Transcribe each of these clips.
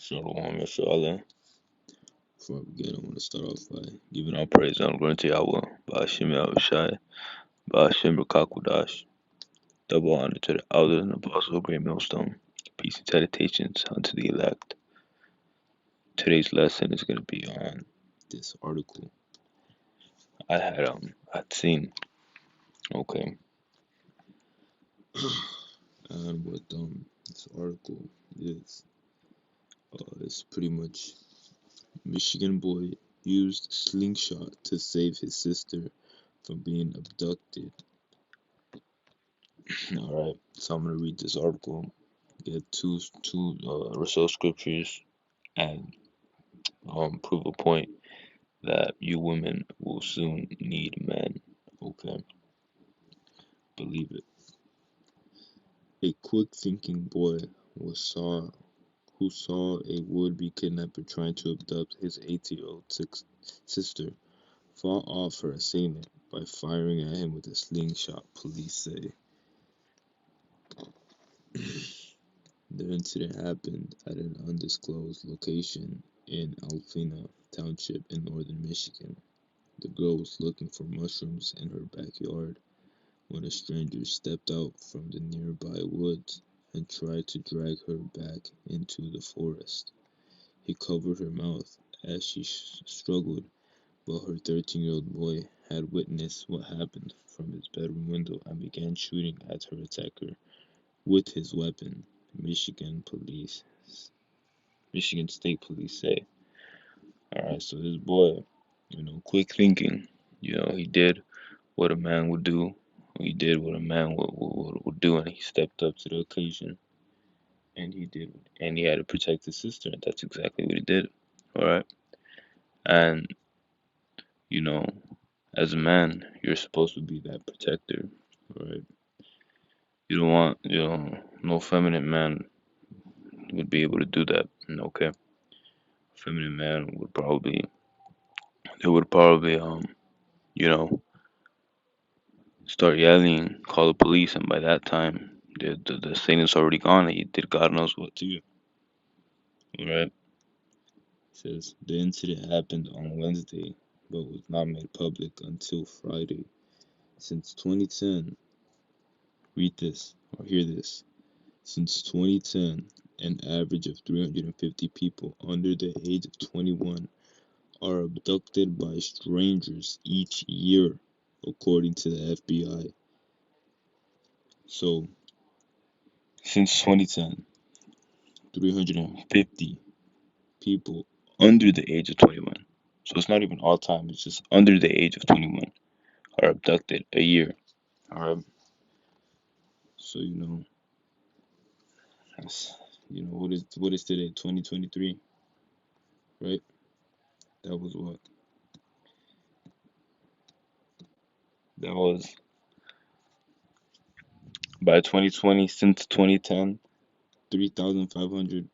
Shalom, Yashala. Before I begin, I want to start off by giving all praise and glory to Yahweh, Ba'ashim Yahushai, Ba'ashim Rakakudash. Double honor to the elders and apostles of Great Millstone. Peace and salutations unto the elect. Today's lesson is going to be on this article I'd seen. Okay, and what this article is, it's pretty much Michigan boy used slingshot to save his sister from being abducted. All right, so I'm gonna read this article, get two resource scriptures, and prove a point that you women will soon need men. Okay, believe it. A quick-thinking boy who saw a would-be kidnapper trying to abduct his 18-year-old sister fought off her assailant by firing at him with a slingshot, police say. The incident happened at an undisclosed location in Alpena Township in northern Michigan. The girl was looking for mushrooms in her backyard when a stranger stepped out from the nearby woods and tried to drag her back into the forest. He covered her mouth as she struggled, but her 13-year-old boy had witnessed what happened from his bedroom window and began shooting at her attacker with his weapon, Michigan State Police say. Alright, so this boy, quick thinking, he did what a man would do. He did what a man would do, and he stepped up to the occasion, and he had to protect his sister, and that's exactly what he did. Alright, and you know, as a man, you're supposed to be that protector. Alright, you don't want, no feminine man would be able to do that. Okay, feminine man would probably, you know, start yelling, call the police, and by that time, the Satan's already gone. He did God knows what to you. Alright? It says the incident happened on Wednesday, but was not made public until Friday. Since 2010, read this or hear this. Since 2010, an average of 350 people under the age of 21 are abducted by strangers each year, according to the FBI. So, since 2010, 350 people under the age of 21. So it's not even all time, it's just under the age of 21 are abducted a year. Alright. So that's what is today? 2023, right? That was what? That was by 2020, since 2010, 3,500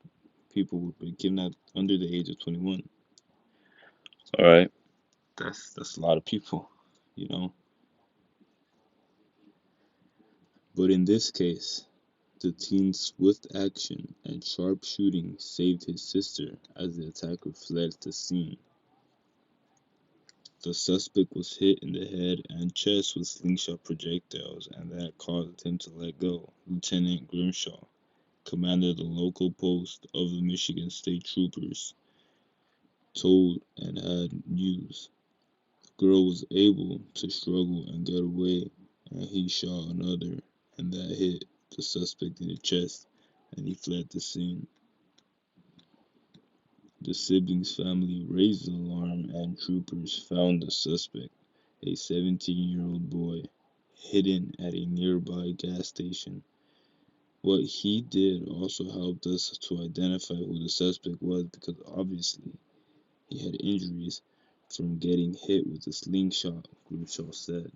people would be kidnapped under the age of 21. Alright. That's a lot of people, you know. But in this case, the teen's swift action and sharp shooting saved his sister as the attacker fled the scene. The suspect was hit in the head and chest with slingshot projectiles, and that caused him to let go, Lieutenant Grimshaw, commander of the local post of the Michigan State Troopers, told and had news. The girl was able to struggle and get away, and he shot another, and that hit the suspect in the chest, and he fled the scene. The siblings' family raised the alarm, and troopers found the suspect, a 17-year-old boy, hidden at a nearby gas station. What he did also helped us to identify who the suspect was because obviously he had injuries from getting hit with a slingshot, Grimshaw said.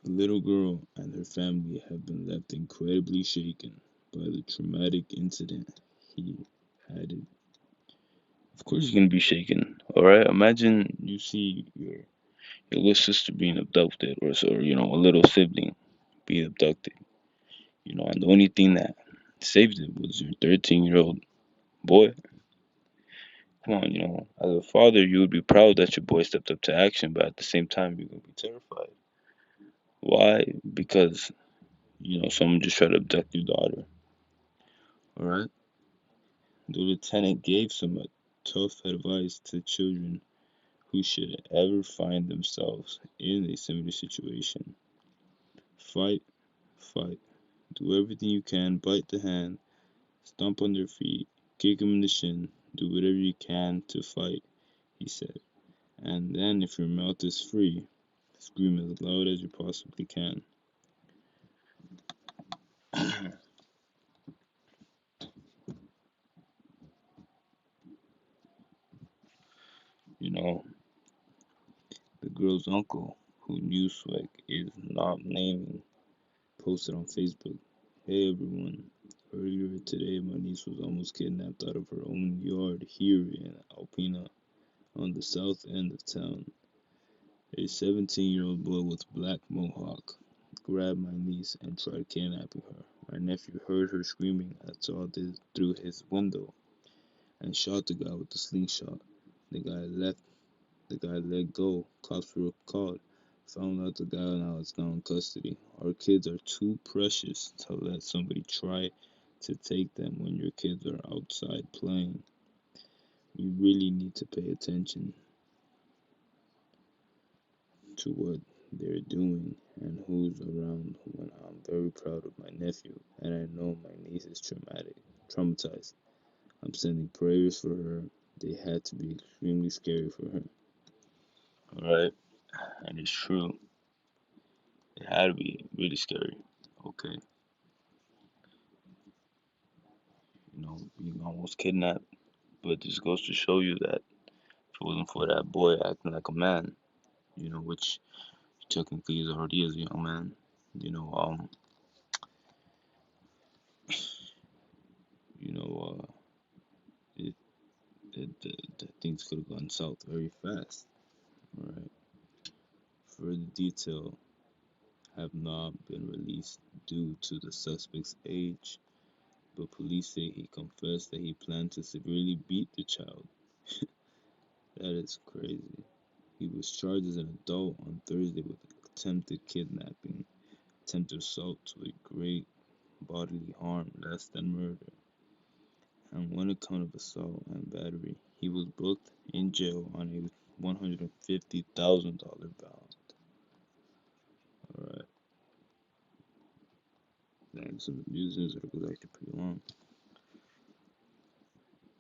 The little girl and her family have been left incredibly shaken by the traumatic incident, he added. Of course you're gonna be shaken, alright? Imagine you see your little sister being abducted, or a little sibling being abducted, and the only thing that saved it was your 13-year-old boy. Come on, as a father, you would be proud that your boy stepped up to action, but at the same time, you're gonna be terrified. Why? Because someone just tried to abduct your daughter. All right. The lieutenant gave some tough advice to children who should ever find themselves in a similar situation. Fight, fight. Do everything you can. Bite the hand. Stomp on their feet. Kick them in the shin. Do whatever you can to fight, he said. And then, if your mouth is free, scream as loud as you possibly can. You know, the girl's uncle, who knew Swag is not naming, posted on Facebook. Hey everyone, earlier today my niece was almost kidnapped out of her own yard here in Alpena on the south end of town. A 17-year-old boy with black mohawk grabbed my niece and tried kidnapping her. My nephew heard her screaming and saw this through his window and shot the guy with the slingshot. The guy left. The guy let go. Cops were called. Found out the guy now is now in custody. Our kids are too precious to let somebody try to take them when your kids are outside playing. We really need to pay attention to what they're doing and who's around when I'm very proud of my nephew and I know my niece is traumatized. I'm sending prayers for her. They had to be extremely scary for her. Alright, and it's true. It had to be really scary. Okay, being almost kidnapped, but this goes to show you that if it wasn't for that boy acting like a man, which technically is already is a young man, you know, um, you know, it, the things could have gone south very fast. All right. Further detail have not been released due to the suspect's age, but police say he confessed that he planned to severely beat the child. That is crazy. He was charged as an adult on Thursday with attempted kidnapping, attempted assault to a great bodily harm less than murder, and one count of assault and battery. He was booked in jail on a $150,000 bond. Alright, and some news articles actually pretty long.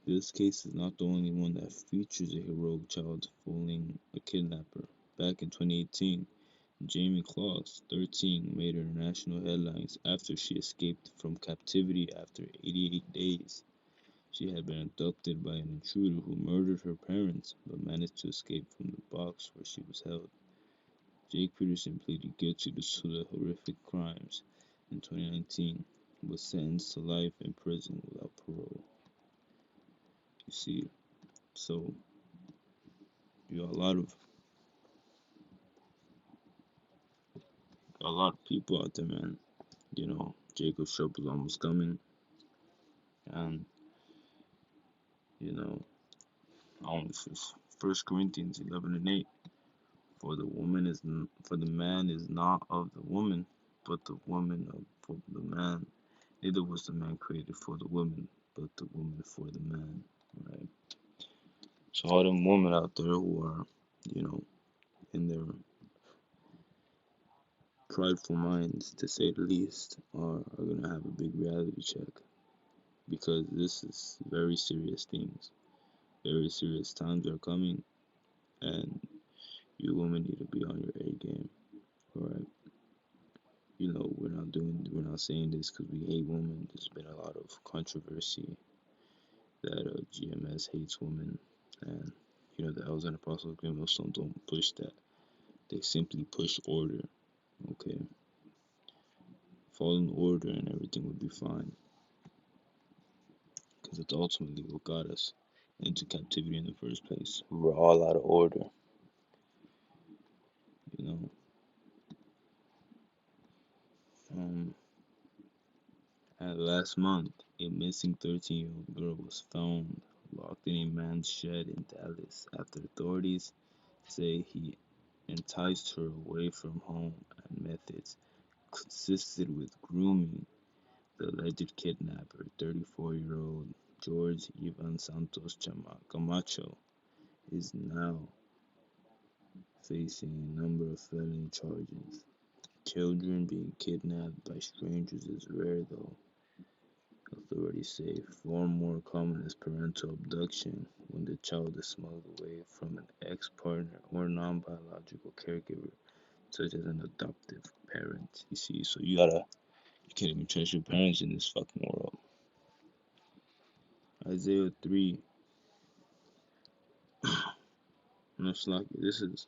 This case is not the only one that features a heroic child fooling a kidnapper. Back in 2018, Jamie Claus, 13, made international headlines after she escaped from captivity after 88 days. She had been abducted by an intruder who murdered her parents but managed to escape from the box where she was held. Jake Peterson pleaded guilty to the horrific crimes in 2019 and was sentenced to life in prison without parole. You see, so you got a lot of people out there, man. Jacob's trouble almost coming, and you know, First Corinthians 11:8. For the man is not of the woman, but the woman for the man. Neither was the man created for the woman, but the woman for the man. Right. So all them women out there who are, you know, in their prideful minds, to say the least, are gonna have a big reality check because this is very serious things. Very serious times are coming, and you women need to be on your A game. All right. We're not saying this because we hate women. There's been a lot of controversy that GMS hates women, and the Elders and Apostles of Millstone don't push that. They simply push order. Okay, follow order and everything will be fine, because it's ultimately what got us into captivity in the first place. We were all out of order, you know. Um, and the Last month, a missing 13-year-old girl was found locked in a man's shed in Dallas after authorities say he enticed her away from home and methods consisted with grooming the alleged kidnapper. 34-year-old George Ivan Santos Camacho is now facing a number of felony charges. Children being kidnapped by strangers is rare, though. Authorities say far more common is parental abduction, when the child is smuggled away from an ex-partner or non-biological caregiver, such as an adoptive parent. You see, so you can't even trust your parents in this fucking world. Isaiah 3, most likely, this is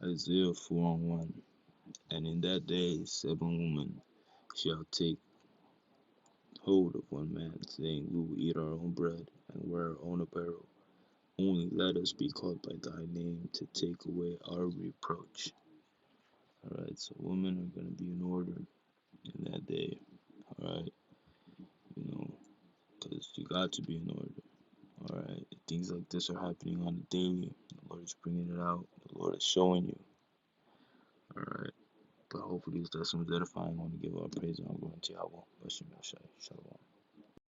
Isaiah 4:1. And in that day, 7 women shall take hold of one man, saying, we will eat our own bread and wear our own apparel. Only let us be called by thy name to take away our reproach. Alright, so women are going to be in order in that day. Alright, you know, because you got to be in order. Alright, things like this are happening on the daily. The Lord is bringing it out. The Lord is showing you. Alright, but hopefully this lesson was edifying. I want to give all praise and glory to Yahweh. Bless you, Shalom.